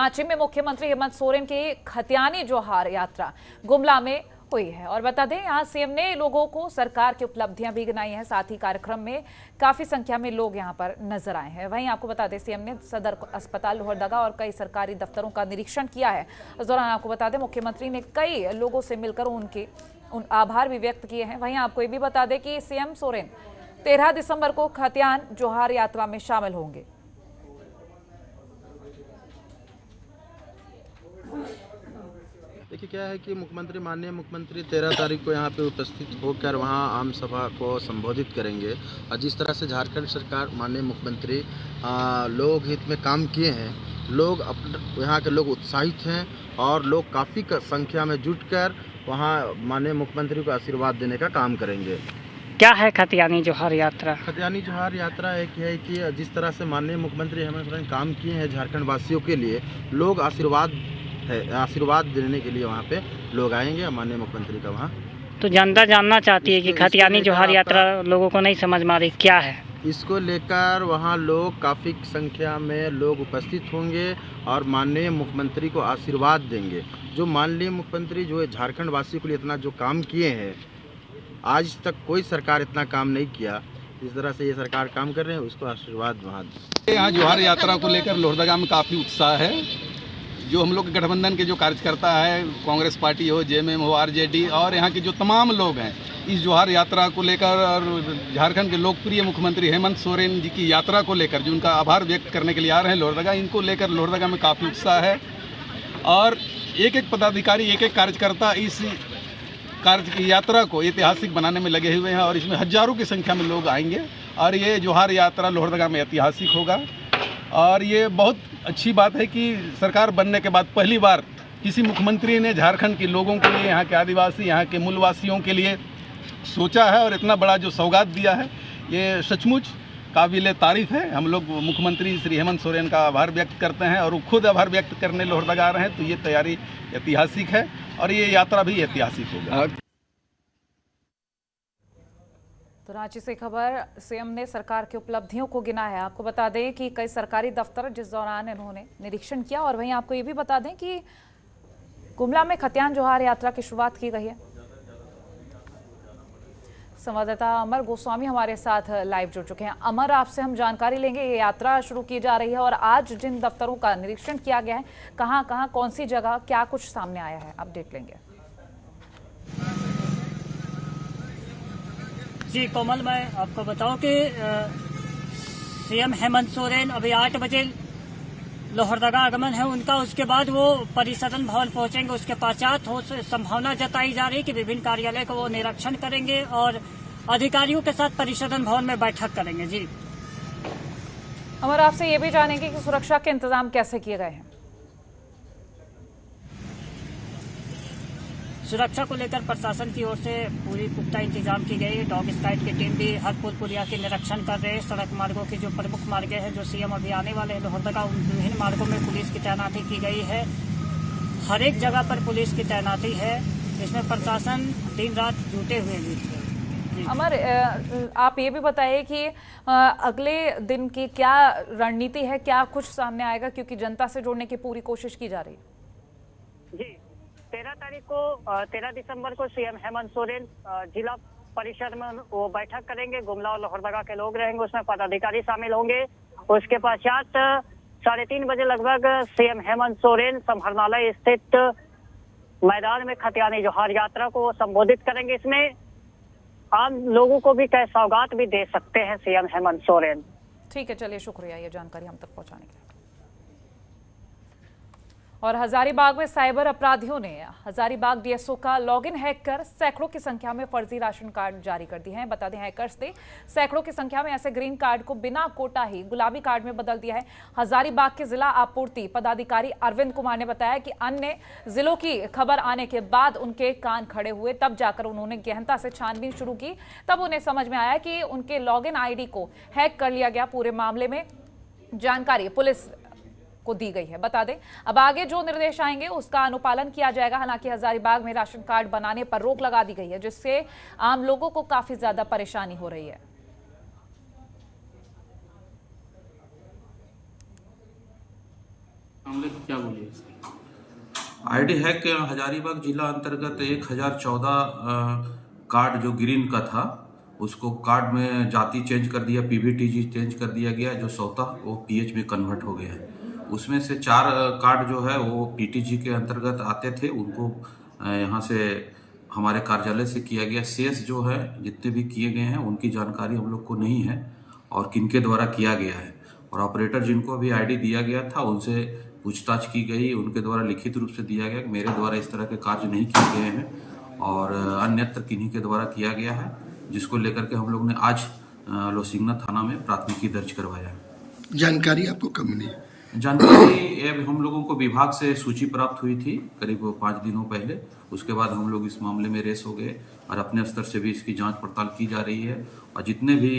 रांची में मुख्यमंत्री हेमंत सोरेन की खतियानी जोहार यात्रा गुमला में हुई है और बता दें यहां सीएम ने लोगों को सरकार की उपलब्धियां भी गिनाई हैं। साथ ही कार्यक्रम में काफी संख्या में लोग यहां पर नजर आए हैं। वहीं आपको बता दें सीएम ने सदर अस्पताल लोहरदगा और कई सरकारी दफ्तरों का निरीक्षण किया है। इस दौरान आपको बता दें मुख्यमंत्री ने कई लोगों से मिलकर उन आभार भी व्यक्त किए हैं। वहीं आपको ये भी बता दें कि सीएम सोरेन 13 दिसंबर को खतियान जोहार यात्रा में शामिल होंगे। देखिए क्या है कि माननीय मुख्यमंत्री 13 तारीख को यहाँ पे उपस्थित होकर वहाँ आम सभा को संबोधित करेंगे। और जिस तरह से झारखंड सरकार माननीय मुख्यमंत्री लोग हित में काम किए हैं, लोग यहाँ के लोग उत्साहित हैं और लोग काफ़ी संख्या में जुटकर वहाँ माननीय मुख्यमंत्री को आशीर्वाद देने का काम करेंगे। क्या है खतियानी जोहार यात्रा? खतियानी जोहार यात्रा एक है कि जिस तरह से माननीय मुख्यमंत्री हेमंत सोरेन काम किए हैं झारखंड वासियों के लिए, लोग आशीर्वाद देने के लिए वहाँ पे लोग आएंगे माननीय मुख्यमंत्री का वहाँ। तो जनता जानना चाहती है कि खतियानी जोहार यात्रा लोगों को नहीं समझ में आ रही, क्या है इसको लेकर वहाँ लोग काफ़ी संख्या में लोग उपस्थित होंगे और माननीय मुख्यमंत्री को आशीर्वाद देंगे। जो माननीय मुख्यमंत्री जो झारखंड वासियों के लिए इतना जो काम किए हैं, आज तक कोई सरकार इतना काम नहीं किया, इस तरह से ये सरकार काम कर रहे हैं, उसको आशीर्वाद वहाँ। यहाँ जोहार यात्रा को लेकर लोहरदगा में काफ़ी उत्साह है। जो हम लोग के गठबंधन के जो कार्यकर्ता है, कांग्रेस पार्टी हो, जेएमएम हो, आरजेडी और यहाँ के जो तमाम लोग हैं, इस जोहार यात्रा को लेकर और झारखंड के लोकप्रिय मुख्यमंत्री हेमंत सोरेन जी की यात्रा को लेकर जो उनका आभार व्यक्त करने के लिए आ रहे हैं लोहरदगा, इनको लेकर लोहरदगा में काफ़ी उत्साह है। और एक एक पदाधिकारी, एक एक कार्यकर्ता इस कार्य की यात्रा को ऐतिहासिक बनाने में लगे हुए हैं और इसमें हजारों की संख्या में लोग आएंगे और ये जोहार यात्रा लोहरदगा में ऐतिहासिक होगा। और ये बहुत अच्छी बात है कि सरकार बनने के बाद पहली बार किसी मुख्यमंत्री ने झारखंड के लोगों के लिए, यहाँ के आदिवासी, यहाँ के मूलवासियों के लिए सोचा है और इतना बड़ा जो सौगात दिया है, ये सचमुच काबिल तारीफ़ है। हम लोग मुख्यमंत्री श्री हेमंत सोरेन का आभार व्यक्त करते हैं और वो खुद आभार व्यक्त करने लोहरदगा आ रहे हैं, तो ये तैयारी ऐतिहासिक है और ये यात्रा भी ऐतिहासिक होगा। तो रांची से खबर, सीएम ने सरकार की उपलब्धियों को गिना है। आपको बता दें कि कई सरकारी दफ्तर जिस दौरान इन्होंने निरीक्षण किया और वहीं आपको ये भी बता दें कि गुमला में खतियान जोहार यात्रा की शुरुआत की गई है। संवाददाता अमर गोस्वामी हमारे साथ लाइव जुड़ चुके हैं। अमर, आपसे हम जानकारी लेंगे, ये यात्रा शुरू की जा रही है और आज जिन दफ्तरों का निरीक्षण किया गया है, कहां कहां कौन सी जगह क्या कुछ सामने आया है, अपडेट लेंगे। जी कोमल, मैं आपको बताऊं कि सीएम हेमंत सोरेन अभी 8 बजे लोहरदगा आगमन है उनका। उसके बाद वो परिसदन भवन पहुंचेंगे। उसके पश्चात हो संभावना जताई जा रही है कि विभिन्न कार्यालय का वो निरीक्षण करेंगे और अधिकारियों के साथ परिसदन भवन में बैठक करेंगे। जी अमर, आपसे ये भी जानेंगे कि सुरक्षा के इंतजाम कैसे किए गए हैं। सुरक्षा को लेकर प्रशासन की ओर से पूरी पुख्ता इंतजाम की गई। डॉग स्क्वाड की टीम भी हर पुल पुलिया के निरीक्षण कर रहे हैं। सड़क मार्गों की जो प्रमुख मार्ग हैं जो सीएम अभी आने वाले हैं लोहरदगा, उन विभिन्न मार्गों में पुलिस की तैनाती की गई है। हर एक जगह पर पुलिस की तैनाती है। इसमें प्रशासन दिन रात जुटे हुए भी। अमर, आप ये भी बताइए कि अगले दिन की क्या रणनीति है, क्या कुछ सामने आएगा, क्योंकि जनता से जोड़ने की पूरी कोशिश की जा रही है। जी 13 दिसंबर को सीएम हेमंत सोरेन जिला परिषद में वो बैठक करेंगे। गुमला और लोहरदगा के लोग रहेंगे, उसमें पदाधिकारी शामिल होंगे। उसके पश्चात 3:30 बजे लगभग सीएम हेमंत सोरेन समाहरणालय स्थित मैदान में खतियानी जोहार यात्रा को संबोधित करेंगे। इसमें आम लोगों को भी कई सौगात भी दे सकते हैं सीएम हेमंत सोरेन। ठीक है, चलिए, शुक्रिया ये जानकारी हम तक पहुंचाने के लिए। और हजारीबाग में साइबर अपराधियों ने हजारीबाग डीएसओ का लॉगिन हैक कर सैकड़ों की संख्या में फर्जी राशन कार्ड जारी कर दिए हैं। बता दें हैकर्स ने सैकड़ों की संख्या में ऐसे ग्रीन कार्ड को बिना कोटा ही गुलाबी कार्ड में बदल दिया है। हजारीबाग के जिला आपूर्ति पदाधिकारी अरविंद कुमार ने बताया कि अन्य जिलों की खबर आने के बाद उनके कान खड़े हुए, तब जाकर उन्होंने गहनता से छानबीन शुरू की। तब उन्हें समझ में आया कि उनके लॉगिन आईडी को हैक कर लिया गया। पूरे मामले में जानकारी पुलिस को दी गई है। बता दें अब आगे जो निर्देश आएंगे उसका अनुपालन किया जाएगा। हालांकि हजारीबाग में राशन कार्ड बनाने पर रोक लगा दी गई है, जिससे आम लोगों को काफी ज्यादा परेशानी हो रही है। मामले को क्या बोलिए इसके? आईडी हैक हजारीबाग जिला अंतर्गत 1014 कार्ड जो ग्रीन का था उसको कार्ड में जाति चेंज कर दिया, पीवीटीजी चेंज कर दिया गया, जो सौता वो पीएच में कन्वर्ट हो गया है। उसमें से 4 कार्ड जो है वो पीटीजी के अंतर्गत आते थे, उनको यहाँ से हमारे कार्यालय से किया गया। शेष जो है जितने भी किए गए हैं उनकी जानकारी हम लोग को नहीं है और किनके द्वारा किया गया है। और ऑपरेटर जिनको भी आईडी दिया गया था उनसे पूछताछ की गई, उनके द्वारा लिखित रूप से दिया गया कि मेरे द्वारा इस तरह के कार्य नहीं किए गए हैं और अन्यत्र किन्हीं के द्वारा किया गया है, जिसको लेकर के हम लोग ने आज लोसिंगना थाना में प्राथमिकी दर्ज करवाया है। जानकारी आपको कब मिली? जानकारी हम लोगों को विभाग से सूची प्राप्त हुई थी करीब 5 दिनों पहले। उसके बाद हम लोग इस मामले में रेस हो गए और अपने स्तर से भी इसकी जांच पड़ताल की जा रही है और जितने भी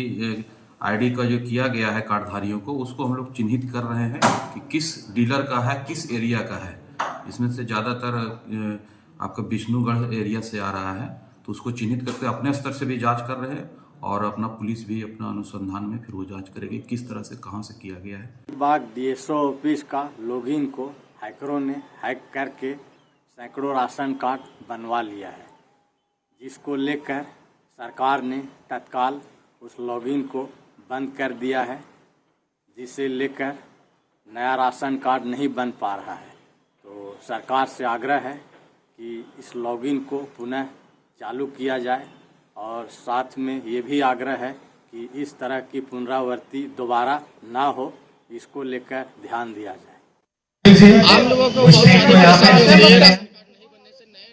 आईडी का जो किया गया है कार्डधारियों को उसको हम लोग चिन्हित कर रहे हैं कि किस डीलर का है, किस एरिया का है। इसमें से ज़्यादातर आपका विष्णुगढ़ एरिया से आ रहा है, तो उसको चिन्हित करके अपने स्तर से भी जांच कर रहे हैं और अपना पुलिस भी अपना अनुसंधान में फिर वो जांच करेगी किस तरह से कहां से किया गया है। बाग डीएसओ ऑफिस का लॉगिन को हैकरों ने हैक करके सैकड़ों राशन कार्ड बनवा लिया है, जिसको लेकर सरकार ने तत्काल उस लॉगिन को बंद कर दिया है, जिसे लेकर नया राशन कार्ड नहीं बन पा रहा है। तो सरकार से आग्रह है कि इस लॉगिन को पुनः चालू किया जाए और साथ में ये भी आग्रह है कि इस तरह की पुनरावृत्ति दोबारा ना हो, इसको लेकर ध्यान दिया जाए। आम लोगों को नए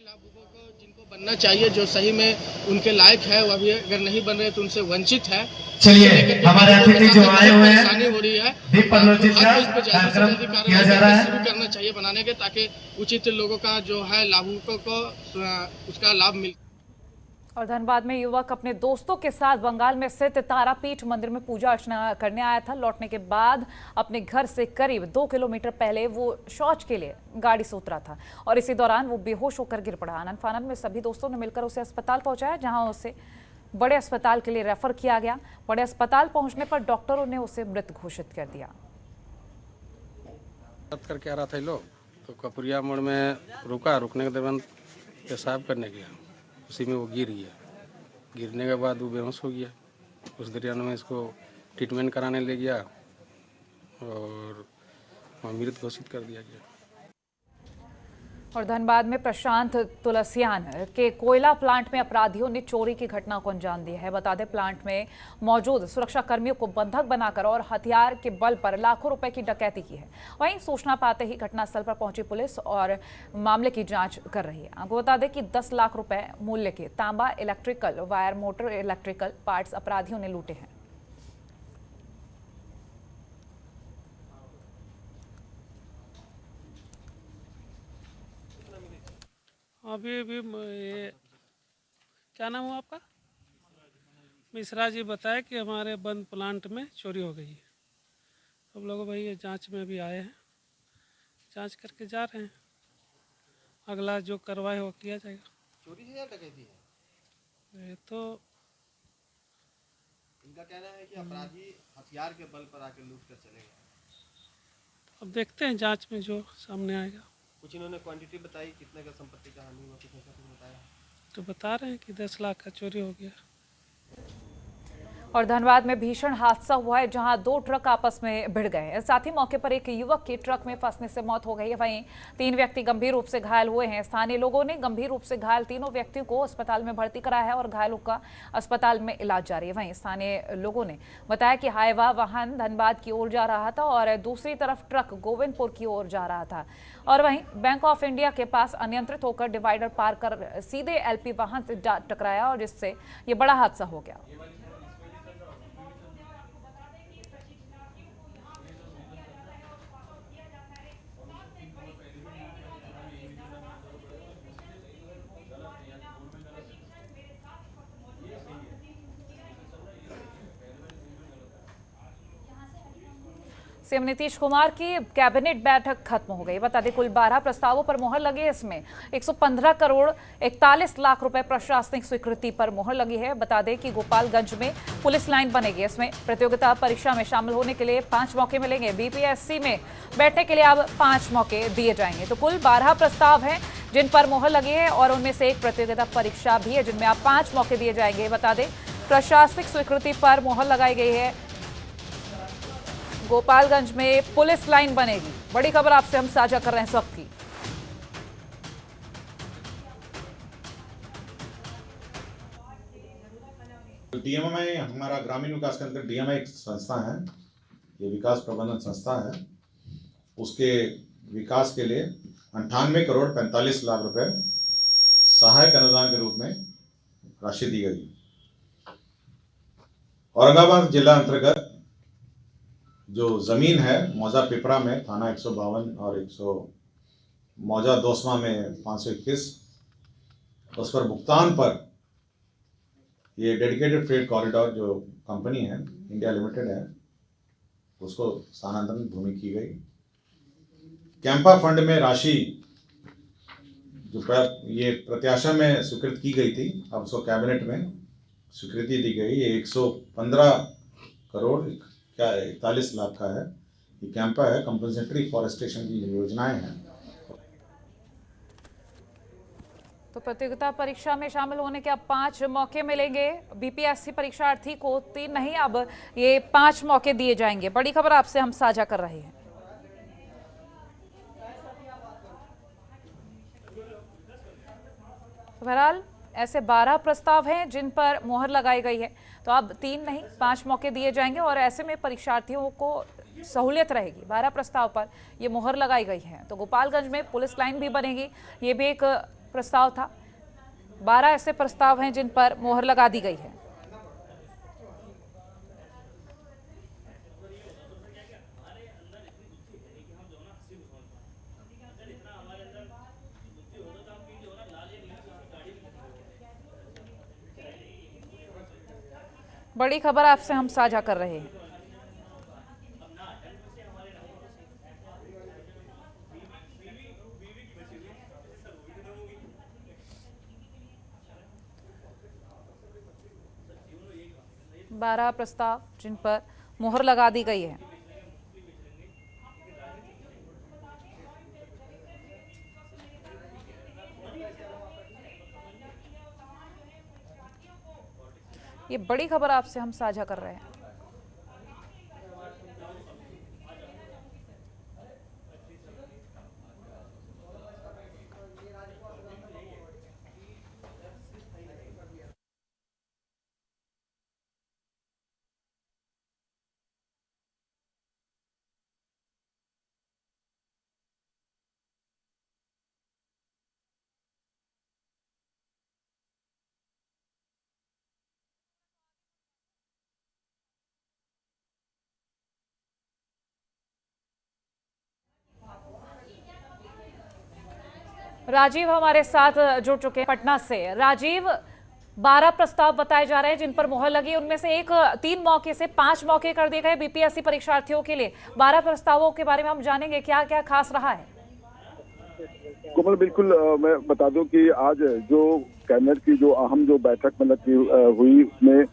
लाभुकों को जिनको बनना चाहिए, जो सही में उनके लायक है, वो अभी अगर नहीं बन रहे तो उनसे वंचित है। चलिए हमारे अतिथि जो आए हुए हैं परेशानी हो रही है, दीप प्रज्वलित का कार्यक्रम किया जा रहा है, शुरू करना चाहिए बनाने के, ताकि उचित लोगों का जो है लाभुकों को उसका लाभ मिले। और धनबाद में युवक अपने दोस्तों के साथ बंगाल में स्थित तारापीठ मंदिर में पूजा अर्चना करने आया था। लौटने के बाद अपने घर से करीब 2 किलोमीटर पहले वो शौच के लिए गाड़ी से उतरा था और इसी दौरान वो बेहोश होकर गिर पड़ा। आनंद फानंद में सभी दोस्तों ने मिलकर उसे अस्पताल पहुंचाया, जहां उसे बड़े अस्पताल के लिए रेफर किया गया। बड़े अस्पताल पहुंचने पर डॉक्टरों ने उसे मृत घोषित कर दिया। करके आ रहा था लोग, तो कपुरिया मोड़ में रुकने के दौरान पेशाब करने गया, उसी में वो गिर गया। गिरने के बाद वो बेहोश हो गया। उस दरियान में इसको ट्रीटमेंट कराने ले गया और मृत घोषित कर दिया गया। और धनबाद में प्रशांत तुलसियान के कोयला प्लांट में अपराधियों ने चोरी की घटना को अंजाम दिया है। बता दें, प्लांट में मौजूद सुरक्षा कर्मियों को बंधक बनाकर और हथियार के बल पर लाखों रुपए की डकैती की है। वहीं सूचना पाते ही घटनास्थल पर पहुंची पुलिस और मामले की जांच कर रही है। आपको बता दें कि 10 लाख रुपए मूल्य के तांबा, electrical wire, motor, electrical parts अपराधियों ने लूटे हैं। अभी ये क्या नाम हुआ आपका? मिश्रा जी बताया कि हमारे बंद प्लांट में चोरी हो गई है। हम लोग भाई ये जांच में भी आए हैं, जांच करके जा रहे हैं। अगला जो कार्रवाई हो किया जाएगा। चोरी है या डकैती है? ये तो इनका कहना है कि अपराधी हथियार के बल पर आकर लूट कर चले गए। अब देखते हैं जांच में जो सामने आएगा। कुछ इन्होंने क्वांटिटी बताई, कितने का संपत्ति का हानि हुआ, कितने का बताया? तो बता रहे हैं कि 10 लाख का चोरी हो गया। और धनबाद में भीषण हादसा हुआ है, जहां 2 ट्रक आपस में भिड़ गए हैं। साथ ही मौके पर एक युवक की ट्रक में फंसने से मौत हो गई है। वहीं 3 व्यक्ति गंभीर रूप से घायल हुए हैं। स्थानीय लोगों ने गंभीर रूप से घायल तीनों व्यक्तियों को अस्पताल में भर्ती कराया है और घायलों का अस्पताल में इलाज जारी है। वहीं स्थानीय लोगों ने बताया कि हाईवा वाहन धनबाद की ओर जा रहा था और दूसरी तरफ ट्रक गोविंदपुर की ओर जा रहा था। और वहीं बैंक ऑफ इंडिया के पास अनियंत्रित होकर डिवाइडर पार कर सीधे एलपी वाहन से टकराया और जिससे ये बड़ा हादसा हो गया। सीएम नीतीश कुमार की कैबिनेट बैठक खत्म हो गई। बता दें कुल 12 प्रस्तावों पर मोहर लगी है। इसमें 115 करोड़ 41 लाख रुपए प्रशासनिक स्वीकृति पर मोहर लगी है। बता दें कि गोपालगंज में पुलिस लाइन बनेगी। इसमें प्रतियोगिता परीक्षा में शामिल होने के लिए 5 मौके मिलेंगे। बीपीएससी में बैठने के लिए अब 5 मौके दिए जाएंगे। तो कुल 12 प्रस्ताव हैं जिन पर मोहर लगी है और उनमें से एक प्रतियोगिता परीक्षा भी है जिनमें अब 5 मौके दिए जाएंगे। बता दें प्रशासनिक स्वीकृति पर मोहर लगाई गई है। गोपालगंज में पुलिस लाइन बनेगी। बड़ी खबर आपसे हम साझा कर रहे हैं इस वक्त की। डीएमआई हमारा ग्रामीण विकास के अंदर डीएमआई एक संस्था है, ये विकास प्रबंधन संस्था है। उसके विकास के लिए 98 करोड़ 45 लाख रुपए सहायक अनुदान के रूप में राशि दी गई। औरंगाबाद जिला अंतर्गत जो जमीन है मौजा पिपरा में थाना 152 और 100 मौजा दोसमा में 521, उस पर भुगतान पर ये डेडिकेटेड फ्रेट कॉरिडोर जो कंपनी है इंडिया लिमिटेड है उसको स्थानांतरण भूमि की गई। कैंपा फंड में राशि जो ये प्रत्याशा में स्वीकृत की गई थी अब उसको कैबिनेट में स्वीकृति दी गई। ये 115 करोड़ 41 लाख का है। ये कैंपा है, कंपनसेटरी फॉरेस्टेशन की योजनाएं हैं। तो प्रतियोगिता परीक्षा में शामिल होने के अब 5 मौके मिलेंगे। बीपीएससी परीक्षार्थी को 3 नहीं अब ये 5 मौके दिए जाएंगे। बड़ी खबर आपसे हम साझा कर रहे हैं। बहरहाल ऐसे 12 प्रस्ताव हैं जिन पर मोहर लगाई गई है। तो अब 3 नहीं 5 मौके दिए जाएंगे और ऐसे में परीक्षार्थियों को सहूलियत रहेगी। 12 प्रस्ताव पर ये मोहर लगाई गई है। तो गोपालगंज में पुलिस लाइन भी बनेगी, ये भी एक प्रस्ताव था। 12 ऐसे प्रस्ताव हैं जिन पर मोहर लगा दी गई है। बड़ी खबर आपसे हम साझा कर रहे हैं। बारह प्रस्ताव जिन पर मोहर लगा दी गई है। ये बड़ी खबर आपसे हम साझा कर रहे हैं। राजीव हमारे साथ जुड़ चुके हैं पटना से। राजीव, 12 प्रस्ताव बताए जा रहे हैं जिन पर मोहर लगी, उनमें से 3 मौके से 5 मौके कर दिए गए बीपीएससी परीक्षार्थियों के लिए। 12 प्रस्तावों के बारे में हम जानेंगे क्या क्या खास रहा है। कोमल, बिल्कुल मैं बता दूं कि आज जो कैबिनेट की जो अहम जो बैठक मतलब की हुई उसमें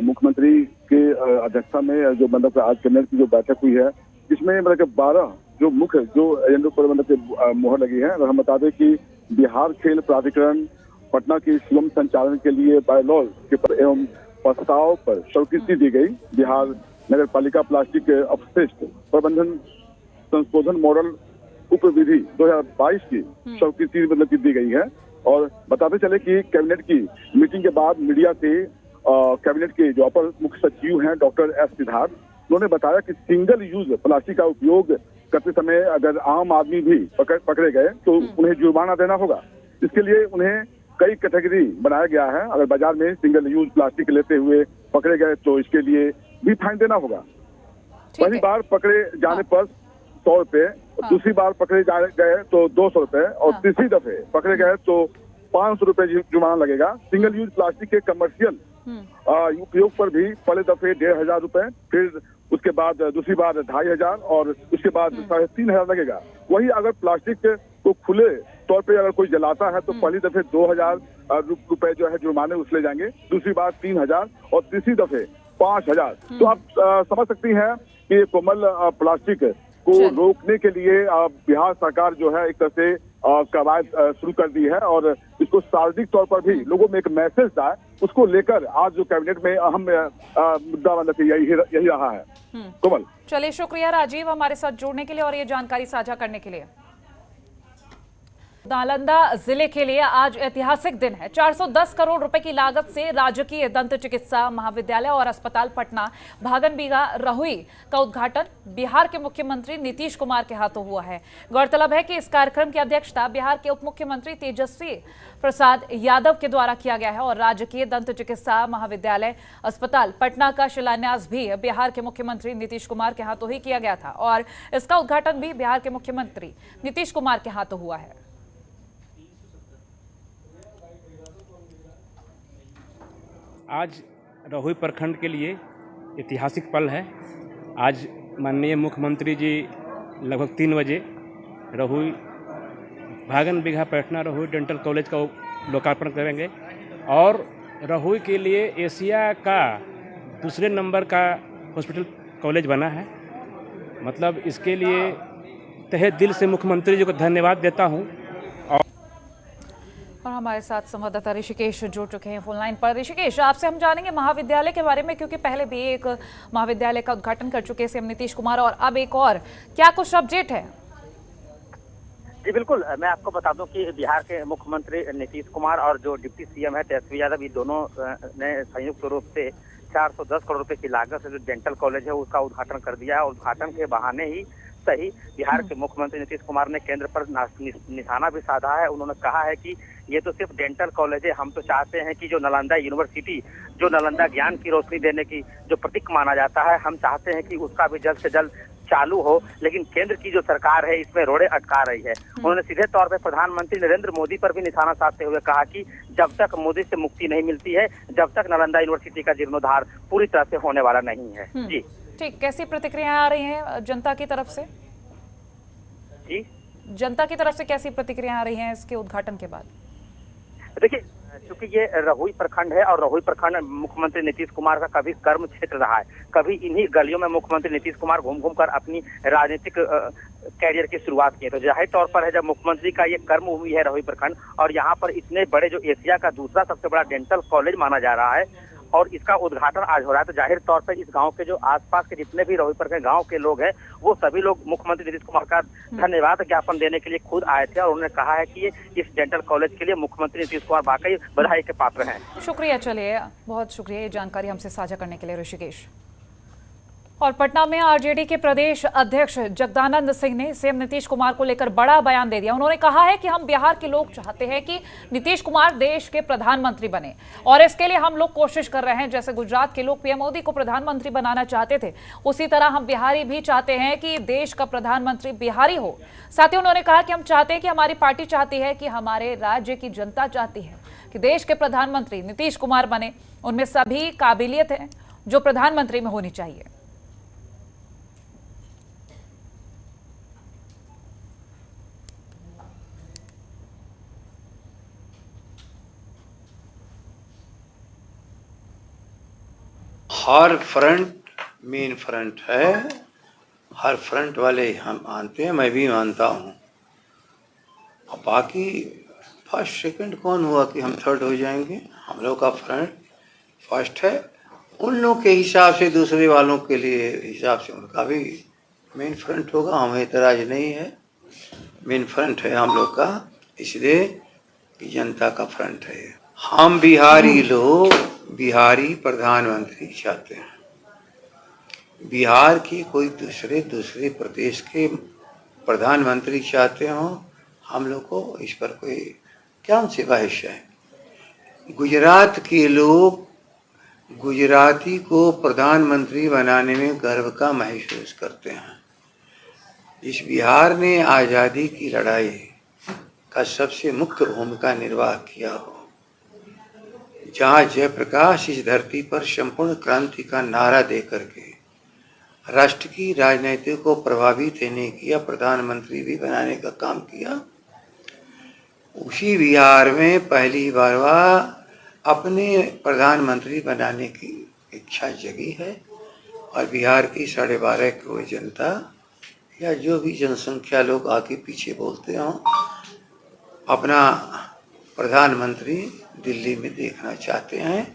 मुख्यमंत्री के अध्यक्षता में जो मतलब आज कैबिनेट की जो बैठक हुई है इसमें मतलब 12 जो मुख्य जो एजेंडों पर मतलब मोहर लगी है। और हम बता दें कि बिहार खेल प्राधिकरण पटना की सुगम संचालन के लिए बायलॉ के पर एवं प्रस्ताव पर स्वीकृति दी गई। बिहार नगर पालिका प्लास्टिक अपशिष्ट प्रबंधन संशोधन मॉडल उप विधि 2022 की स्वीकृति मतलब की दी गई है। और बताते चले कि कैबिनेट की मीटिंग के बाद मीडिया से कैबिनेट के जो अपर मुख्य सचिव हैं डॉक्टर एस सिद्धार्थ, उन्होंने बताया कि सिंगल यूज प्लास्टिक का उपयोग करते समय अगर आम आदमी भी पकड़े गए तो उन्हें जुर्माना देना होगा। इसके लिए उन्हें कई कैटेगरी बनाया गया है। अगर बाजार में सिंगल यूज प्लास्टिक लेते हुए पकड़े गए तो इसके लिए भी फाइन देना होगा। पहली बार पकड़े जाने पर 100 रुपए, दूसरी बार पकड़े गए तो 200 रुपए और तीसरी दफे पकड़े गए तो 500 रुपए जुर्माना लगेगा। सिंगल यूज प्लास्टिक के कमर्शियल उपयोग पर भी पहले दफे 1500 रुपए, फिर उसके बाद दूसरी बार 2500 और उसके बाद 3500 लगेगा। वही अगर प्लास्टिक को खुले तौर पे अगर कोई जलाता है तो पहली दफे 2000 रुपए जो है जुर्माने उसले जाएंगे, दूसरी बार 3000 और तीसरी दफे 5000। तो आप समझ सकती हैं कि ये कोमल प्लास्टिक को रोकने के लिए बिहार सरकार जो है एक तरह से कवायद शुरू कर दी है और इसको सार्वजनिक तौर पर भी लोगों में एक मैसेज था, उसको लेकर आज जो कैबिनेट में अहम मुद्दा मतलब यही रहा है। कोमल, चलिए शुक्रिया राजीव हमारे साथ जुड़ने के लिए और ये जानकारी साझा करने के लिए। नालंदा जिले के लिए आज ऐतिहासिक दिन है। 410 करोड़ रुपए की लागत से राजकीय दंत चिकित्सा महाविद्यालय और अस्पताल पटना भागनबीघा रहुई का उद्घाटन बिहार के मुख्यमंत्री नीतीश कुमार के हाथों हुआ है। गौरतलब है कि इस कार्यक्रम की अध्यक्षता बिहार के उप मुख्यमंत्री तेजस्वी प्रसाद यादव के द्वारा किया गया है और राजकीय दंत चिकित्सा महाविद्यालय अस्पताल पटना का शिलान्यास भी बिहार के मुख्यमंत्री नीतीश कुमार के हाथों ही किया गया था और इसका उद्घाटन भी बिहार के मुख्यमंत्री नीतीश कुमार के हाथों हुआ है। आज रहुई प्रखंड के लिए ऐतिहासिक पल है। आज माननीय मुख्यमंत्री जी लगभग 3 बजे रहुई भागनबीघा पटना रहुई डेंटल कॉलेज का लोकार्पण करेंगे और रहुई के लिए एशिया का दूसरे नंबर का हॉस्पिटल कॉलेज बना है। मतलब इसके लिए तहे दिल से मुख्यमंत्री जी को धन्यवाद देता हूँ। और हमारे साथ संवाददाता ऋषिकेश जुड़ चुके हैं फोन लाइन पर। ऋषिकेश, आपसे हम जानेंगे महाविद्यालय के बारे में, क्योंकि पहले भी एक महाविद्यालय का उद्घाटन कर चुके सीएम नीतीश कुमार और अब एक और, क्या कुछ अपडेट है? जी बिल्कुल, मैं आपको बता दूं कि बिहार के मुख्यमंत्री नीतीश कुमार और जो डिप्टी सीएम है तेजस्वी यादव, ये दोनों ने संयुक्त रूप से 410 करोड़ रुपए की लागत से जो डेंटल कॉलेज है उसका उद्घाटन कर दिया है। उद्घाटन के बहाने ही सही बिहार के मुख्यमंत्री नीतीश कुमार ने केंद्र पर निशाना भी साधा है। उन्होंने कहा है कि ये तो सिर्फ डेंटल कॉलेज है, हम तो चाहते हैं कि जो नालंदा यूनिवर्सिटी, जो नालंदा ज्ञान की रोशनी देने की जो प्रतीक माना जाता है, हम चाहते हैं कि उसका भी जल्द से जल्द चालू हो। लेकिन केंद्र की जो सरकार है इसमें रोड़े अटका रही है। उन्होंने सीधे तौर पर प्रधानमंत्री नरेंद्र मोदी पर भी निशाना साधते हुए कहा कि जब तक मोदी से मुक्ति नहीं मिलती है, जब तक नालंदा यूनिवर्सिटी का जीर्णोद्धार पूरी तरह से होने वाला नहीं है। जी ठीक, कैसी प्रतिक्रियाएं आ रही हैं जनता की तरफ से? जी, जनता की तरफ से कैसी प्रतिक्रियाएं आ रही हैं इसके उद्घाटन के बाद? देखिए, क्योंकि ये रहुई प्रखंड है और रहुई प्रखंड मुख्यमंत्री नीतीश कुमार का कभी कर्म क्षेत्र रहा है। कभी इन्हीं गलियों में मुख्यमंत्री नीतीश कुमार घूम घूम कर अपनी राजनीतिक कैरियर की शुरुआत की है। तो जाहिर तौर पर है जब मुख्यमंत्री का ये कर्म हुई है रहुई प्रखंड, और यहाँ पर इतने बड़े जो एशिया का दूसरा सबसे बड़ा डेंटल कॉलेज माना जा रहा है और इसका उद्घाटन आज हो रहा है, तो जाहिर तौर पर इस गांव के जो आसपास के जितने भी रहुई प्रखंड गांव के लोग हैं वो सभी लोग मुख्यमंत्री नीतीश कुमार का धन्यवाद ज्ञापन देने के लिए खुद आए थे और उन्होंने कहा है कि इस डेंटल कॉलेज के लिए मुख्यमंत्री नीतीश कुमार वाकई बधाई के पात्र हैं। शुक्रिया, चलिए बहुत शुक्रिया ये जानकारी हमसे साझा करने के लिए ऋषिकेश। और पटना में आरजेडी के प्रदेश अध्यक्ष जगदानंद सिंह ने सीएम नीतीश कुमार को लेकर बड़ा बयान दे दिया। उन्होंने कहा है कि हम बिहार के लोग चाहते हैं कि नीतीश कुमार देश के प्रधानमंत्री बने और इसके लिए हम लोग कोशिश कर रहे हैं। जैसे गुजरात के लोग पीएम मोदी को प्रधानमंत्री बनाना चाहते थे, उसी तरह हम बिहारी भी चाहते हैं कि देश का प्रधानमंत्री बिहारी हो। साथ ही उन्होंने कहा कि हम चाहते हैं कि हमारी पार्टी चाहती है कि हमारे राज्य की जनता चाहती है कि देश के प्रधानमंत्री नीतीश कुमार बने। उनमें सभी काबिलियत है जो प्रधानमंत्री में होनी चाहिए। हर फ्रंट मेन फ्रंट है, हर फ्रंट वाले हम मानते हैं, मैं भी मानता हूँ। और बाकी फर्स्ट सेकंड कौन हुआ कि हम थर्ड हो जाएंगे? हम लोग का फ्रंट फर्स्ट है। उन लोग के हिसाब से दूसरे वालों के लिए हिसाब से उनका भी मेन फ्रंट होगा। हमें एतराज नहीं है, मेन फ्रंट है हम लोग का, इसलिए जनता का फ्रंट है। हम बिहारी लोग बिहारी प्रधानमंत्री चाहते हैं। बिहार की कोई दूसरे प्रदेश के प्रधानमंत्री चाहते हो, हम लोग को इस पर कोई क्या सी बहस है। गुजरात के लोग गुजराती को प्रधानमंत्री बनाने में गर्व का महसूस करते हैं। इस बिहार ने आज़ादी की लड़ाई का सबसे मुख्य भूमिका निर्वाह किया हो, जहाँ जयप्रकाश इस धरती पर संपूर्ण क्रांति का नारा दे करके राष्ट्र की राजनीति को प्रभावित नहीं किया, प्रधानमंत्री भी बनाने का काम किया। उसी बिहार में पहली बार अपने प्रधानमंत्री बनाने की इच्छा जगी है और बिहार की 12.5 करोड़ जनता या जो भी जनसंख्या लोग आगे पीछे बोलते हों, अपना प्रधानमंत्री दिल्ली में देखना चाहते हैं।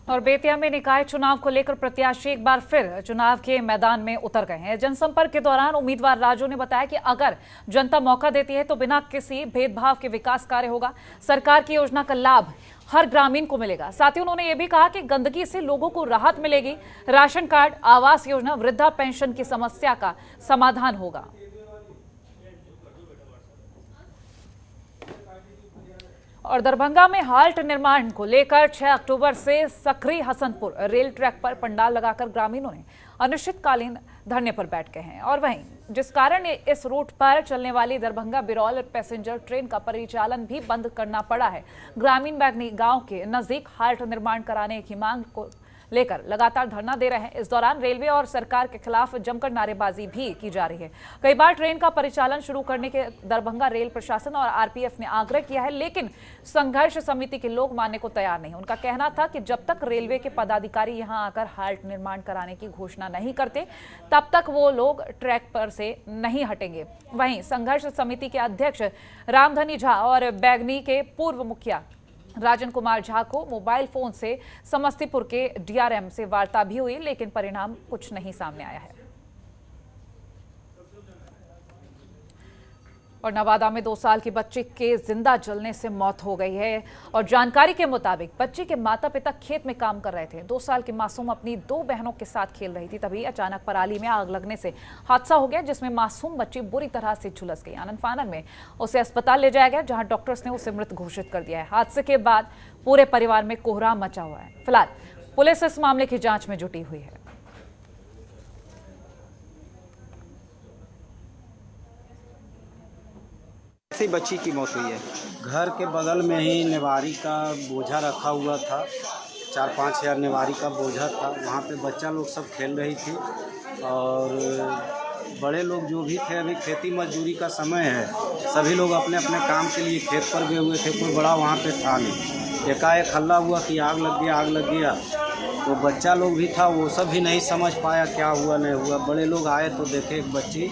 और बेतिया में निकाय चुनाव को लेकर प्रत्याशी एक बार फिर चुनाव के मैदान में उतर गए हैं। जनसंपर्क के दौरान उम्मीदवार राजू ने बताया कि अगर जनता मौका देती है तो बिना किसी भेदभाव के विकास कार्य होगा। सरकार की योजना का लाभ हर ग्रामीण को मिलेगा। साथ ही उन्होंने ये भी कहा कि गंदगी से लोगों को राहत मिलेगी। राशन कार्ड, आवास योजना, वृद्धा पेंशन की समस्या का समाधान होगा। और दरभंगा में हाल्ट निर्माण को लेकर 6 अक्टूबर से सकरी हसनपुर रेल ट्रैक पर पंडाल लगाकर ग्रामीणों ने अनिश्चितकालीन धरने पर बैठ गए हैं। और वहीं जिस कारण इस रूट पर चलने वाली दरभंगा बिरौल पैसेंजर ट्रेन का परिचालन भी बंद करना पड़ा है। ग्रामीण बैगनी गांव के नजदीक हाल्ट निर्माण कराने की मांग को लेकर लगातार धरना दे रहे हैं। इस दौरान रेलवे और सरकार के खिलाफ जमकर नारेबाजी भी की जा रही है। कई बार ट्रेन का परिचालन शुरू करने के दरभंगा रेल प्रशासन और आरपीएफ ने आग्रह किया है, लेकिन संघर्ष समिति के लोग मानने को तैयार नहीं। उनका कहना था कि जब तक रेलवे के पदाधिकारी यहां आकर हाल्ट निर्माण कराने की घोषणा नहीं करते, तब तक वो लोग ट्रैक पर से नहीं हटेंगे। वहीं संघर्ष समिति के अध्यक्ष रामधनी झा और बैगनी के पूर्व मुखिया राजन कुमार झा को मोबाइल फोन से समस्तीपुर के डीआरएम से वार्ता भी हुई, लेकिन परिणाम कुछ नहीं सामने आया है। और नवादा में 2 साल की बच्ची के जिंदा जलने से मौत हो गई है। और जानकारी के मुताबिक बच्ची के माता पिता खेत में काम कर रहे थे। 2 साल की मासूम अपनी 2 बहनों के साथ खेल रही थी, तभी अचानक पराली में आग लगने से हादसा हो गया, जिसमें मासूम बच्ची बुरी तरह से झुलस गई। आनन फानन में उसे अस्पताल ले जाया गया, जहां डॉक्टर्स ने उसे मृत घोषित कर दिया है। हादसे के बाद पूरे परिवार में कोहराम मचा हुआ है। फिलहाल पुलिस इस मामले की जांच में जुटी हुई है। ऐसी बच्ची की मौत हुई है। घर के बगल में ही नेवारी का बोझा रखा हुआ था, 4-5 हज़ार नेवारी का बोझा था। वहाँ पे बच्चा लोग सब खेल रही थी और बड़े लोग जो भी थे, अभी खेती मजदूरी का समय है, सभी लोग अपने अपने काम के लिए खेत पर गए हुए थे। कोई बड़ा वहाँ पे था नहीं। एकाएक हल्ला हुआ कि आग लग गया, आग लग गया। तो बच्चा लोग भी था, वो सब भी नहीं समझ पाया क्या हुआ नहीं हुआ। बड़े लोग आए तो देखे एक बच्ची